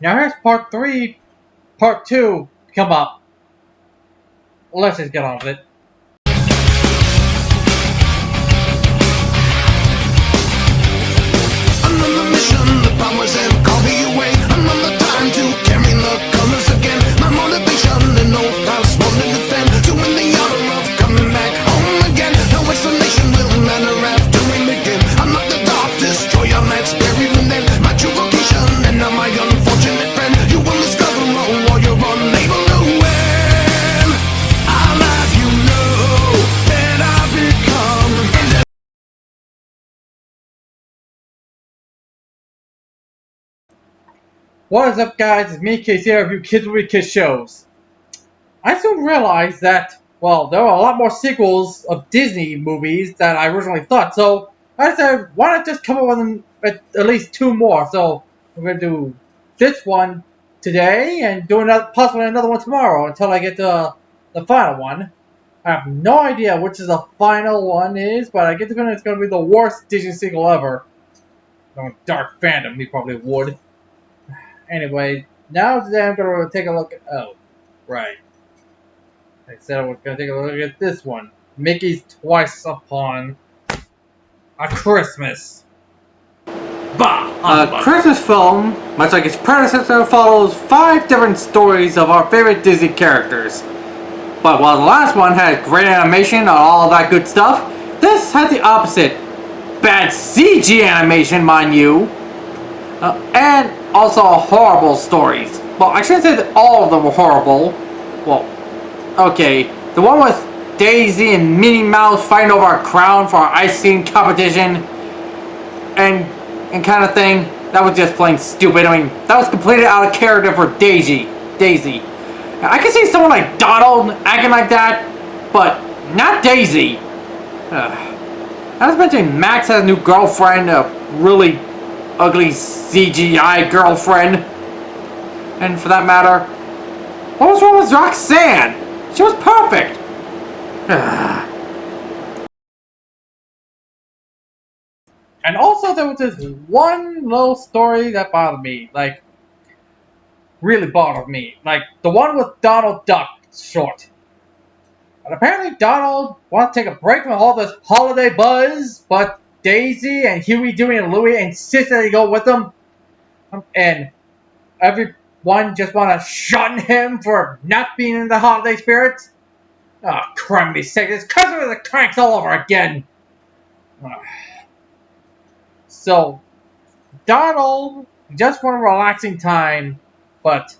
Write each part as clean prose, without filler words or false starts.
Now here's part 3, part 2 come up. Let's just get on with it. Another mission, the powers have called me away. Another time to carry the colors again. My motivation and no house wanted to defend. To win the honor of coming back home again. No explanation will matter after we begin. I'm not the dark destroyer that's buried within. My true vocation and now my unfortunate friend. You will discover all while you're unable to win. I'll have you know that I've become. What is up, guys? It's me, Casey, here review Kids Movie Kids Shows. I soon realized that, well, there are a lot more sequels of Disney movies than I originally thought, so I said, why not just come up with at least 2 more? So we're going to do this one today and do possibly another one tomorrow until I get to the final one. I have no idea which is the final one is, but I get the feeling it's going to be the worst Disney sequel ever. Dark fandom, you probably would. Anyway, now today I'm going to take a look at... Oh, right. I said I was going to take a look at this one. Mickey's Twice Upon a Christmas. Bah! A Christmas film, much like its predecessor, follows 5 different stories of our favorite Disney characters. But while the last one had great animation and all that good stuff, this had the opposite. Bad CG animation, mind you. And also horrible stories. Well, I shouldn't say that all of them were horrible. Well, okay. The one with Daisy and Minnie Mouse fighting over a crown for our ice cream competition and kind of thing, that was just plain stupid. I mean, that was completely out of character for Daisy. I could see someone like Donald acting like that, but not Daisy. Not to mention Max has a new girlfriend, a really ugly CGI girlfriend. And for that matter, what was wrong with Roxanne? She was perfect. And also there was this one little story that bothered me. Like, really bothered me. Like, the one with Donald Duck short. And apparently Donald wants to take a break from all this holiday buzz, but Daisy and Huey, Dewey, and Louie insist that he go with them. And everyone just want to shun him for not being in the holiday spirits. Oh, crumbly sake, it's because of the cranks all over again. So, Donald just want a relaxing time, but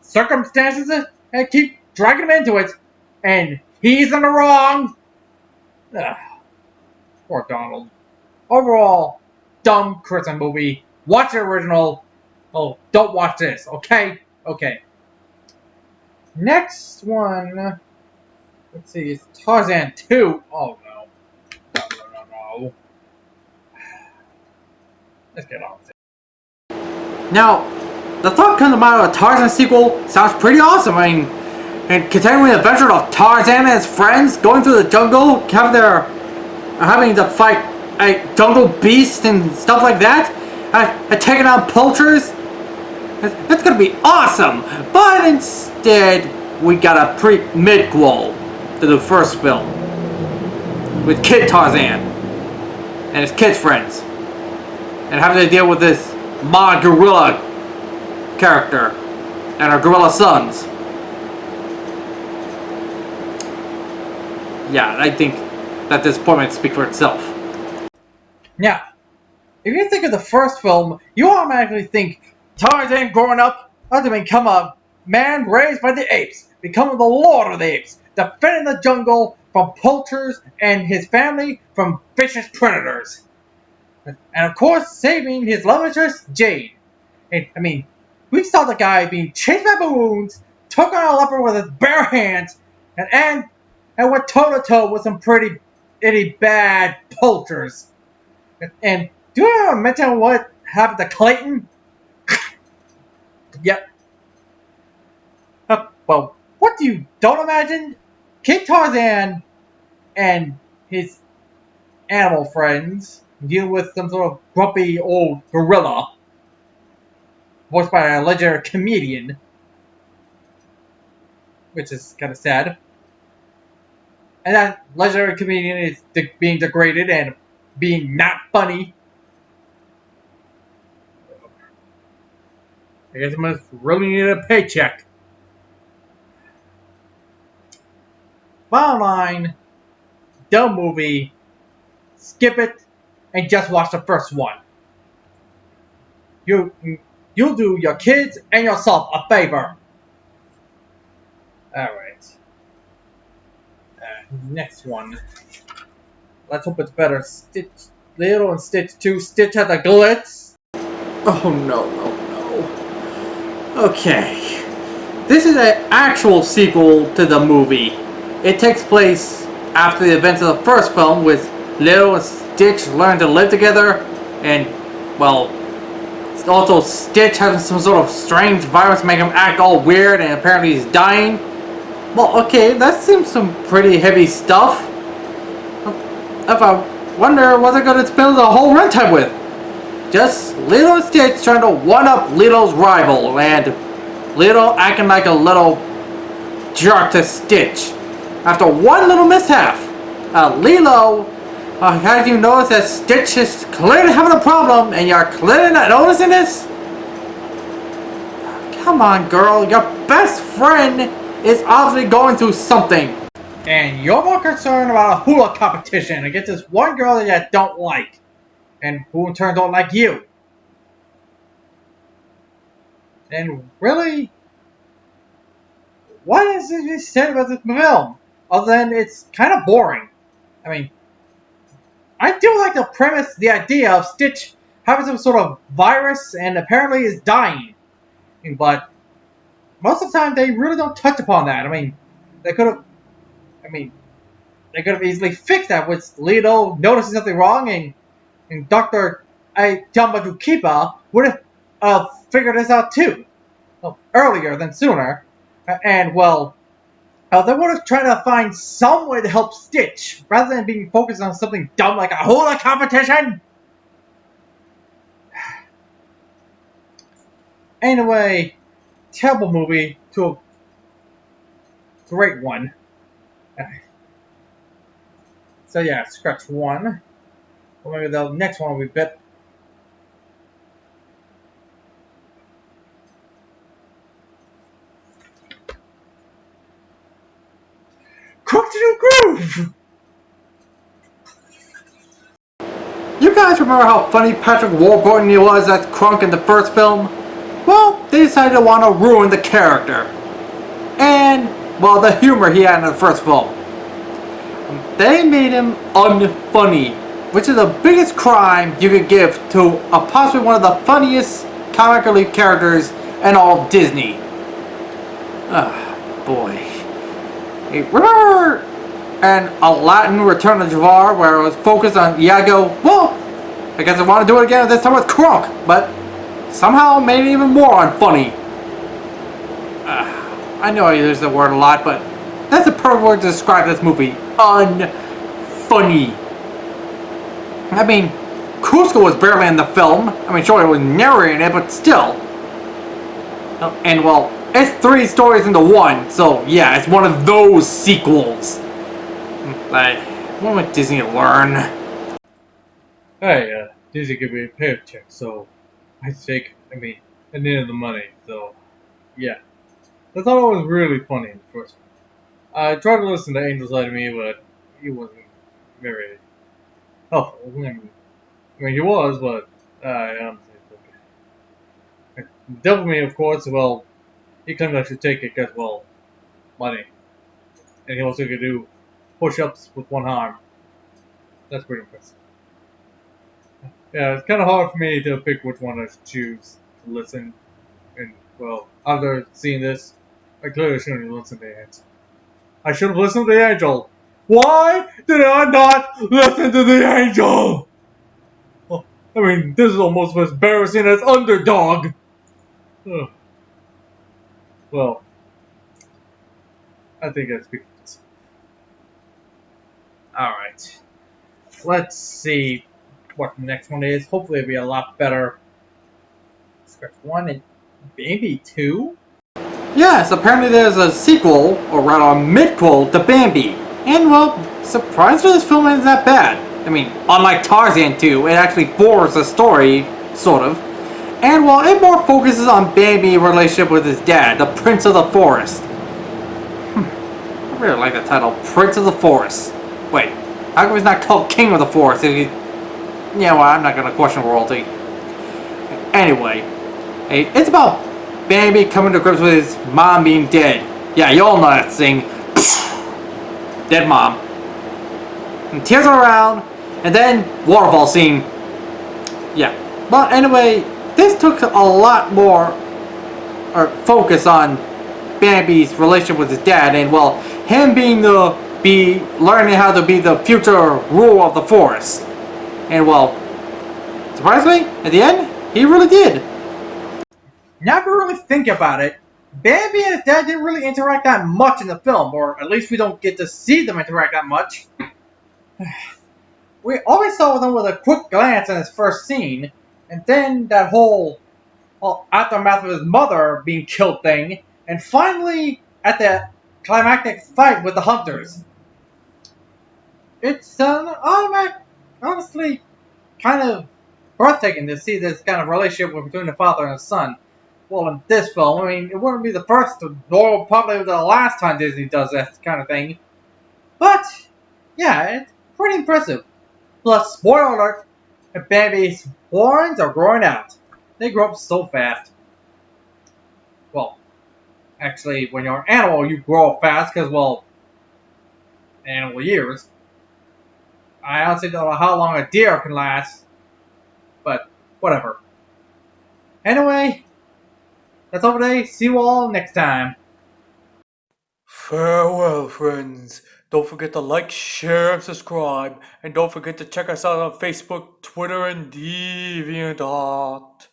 circumstances keep dragging him into it, and he's in the wrong. Ugh, poor Donald. Overall, dumb Christmas movie. Watch the original. Oh, don't watch this, okay? Okay. Next one. Let's see, it's Tarzan 2. Oh no. No. Let's get on with it. Now, the thought comes about a Tarzan sequel sounds pretty awesome. I mean, and continuing the adventure of Tarzan and his friends going through the jungle, having to fight a jungle beast and stuff like that, and taking on poachers. That's gonna be awesome. But instead, we got a mid-quel to the first film with Kid Tarzan and his kids' friends, and having to deal with this Ma gorilla character and her gorilla sons. Yeah, I think that disappointment speaks for itself. Now, if you think of the first film, you automatically think Tarzan growing up had to become a man raised by the apes, becoming the lord of the apes, defending the jungle from poachers and his family from vicious predators. And of course, saving his love interest, Jade. And, I mean, we saw the guy being chased by baboons, took on a leopard with his bare hands, and went toe-to-toe with some pretty bad poachers. And do you want to mention what happened to Clayton? Yep. Well, what do you don't imagine? Kid Tarzan and his animal friends deal with some sort of grumpy old gorilla. voiced by a legendary comedian, which is kind of sad. And that legendary comedian is being degraded and being not funny. I guess he must really need a paycheck. Bottom line, dumb movie. Skip it and just watch the first one. You'll do your kids and yourself a favor. Alright. Next one. Let's hope it's better. Stitch Little and Stitch 2. Stitch has a glitz. Oh no, no, no. Okay. This is an actual sequel to the movie. It takes place after the events of the first film, with Lilo and Stitch learn to live together, and, well, also Stitch having some sort of strange virus making him act all weird, and apparently he's dying. Well, okay, that seems some pretty heavy stuff. If I wonder what they're gonna spend the whole runtime with. Just Lilo and Stitch trying to one-up Lilo's rival, and Lilo acting like a little jerk to Stitch. After one little mishap, Lilo, have you noticed that Stitch is clearly having a problem, and you're clearly not noticing this? Come on, girl, your best friend is obviously going through something. And you're more concerned about a hula competition against this one girl that you don't like. And who in turn don't like you. And really, what is to be said about this film? Other than it's kind of boring. I mean, I do like the premise, the idea of Stitch having some sort of virus and apparently is dying. But most of the time, they really don't touch upon that. I mean, they could have easily fixed that with Lilo noticing something wrong, and Dr. Tamadukipa would have figured this out too. Well, earlier than sooner. And, well, they would have tried to find some way to help Stitch, rather than being focused on something dumb like a hula competition. Anyway, terrible movie to a great one. So yeah, scratch one. Well, maybe the next one will be better. Cook to the groove! You guys remember how funny Patrick Warburton was as Krunk in the first film? Well, they decided to want to ruin the character. And, well, the humor he had in the first film. They made him unfunny, which is the biggest crime you could give to possibly one of the funniest comic relief characters in all of Disney. Boy. Hey, remember in Aladdin Return of Jafar, where it was focused on Iago? Well, I guess I want to do it again this time with Krunk, but somehow made it even more unfunny. I know I use the word a lot, but that's the perfect word to describe this movie. Unfunny. I mean, Kuzco was barely in the film. I mean, sure, it was narrating it, but still. And, well, it's 3 stories into one, so yeah, it's one of those sequels. Like, what would Disney learn? Hey, Disney gave me a paycheck, so I needed the money, so yeah. I thought it was really funny in the first one. I tried to listen to Angel's Eye to Me, but he wasn't very helpful. I mean, he was, but I honestly think Dopamine, of course, well, he couldn't actually take it because, well, money. And he also could do push-ups with one arm. That's pretty impressive. Yeah, it's kind of hard for me to pick which one I should choose to listen. And, well, after seeing this, I clearly shouldn't have listened to Angel. I should have listened to the Angel. Why did I not listen to the Angel? Well, I mean, this is almost as embarrassing as Underdog. Ugh. Well, I think that's because. Alright. Let's see what the next one is. Hopefully it'll be a lot better. Scratch one and Bambi 2? Yes, apparently there's a sequel, or rather a midquel, to Bambi. And well, surprisingly this film isn't that bad. I mean, unlike Tarzan 2, it actually forwards the story, sort of. And well, it more focuses on Bambi's relationship with his dad, the Prince of the Forest. I really like the title, Prince of the Forest. Wait, how come he's not called King of the Forest? Yeah, well, I'm not gonna question royalty. Anyway, hey, it's about Bambi coming to grips with his mom being dead. Yeah, you all know that thing. Dead mom. And tears are around, and then waterfall scene. Yeah. But anyway, this took a lot more focus on Bambi's relationship with his dad, and well, him learning how to be the future ruler of the forest. And well, surprisingly, at the end, he really did. Now if you really think about it, Bambi and his dad didn't really interact that much in the film, or at least we don't get to see them interact that much. We always saw them with a quick glance in his first scene, and then that whole aftermath of his mother being killed thing, and finally at the climactic fight with the hunters. It's honestly kind of breathtaking to see this kind of relationship between the father and his son. Well, in this film, I mean, it wouldn't be the first, nor probably the last time Disney does that kind of thing. But, yeah, it's pretty impressive. Plus, spoiler alert, Bambi's horns are growing out. They grow up so fast. Well, actually, when you're an animal, you grow up fast because, well, animal years. I honestly don't know how long a deer can last, but whatever. Anyway, that's all for today. See you all next time. Farewell, friends. Don't forget to like, share, and subscribe. And don't forget to check us out on Facebook, Twitter, and DeviantArt.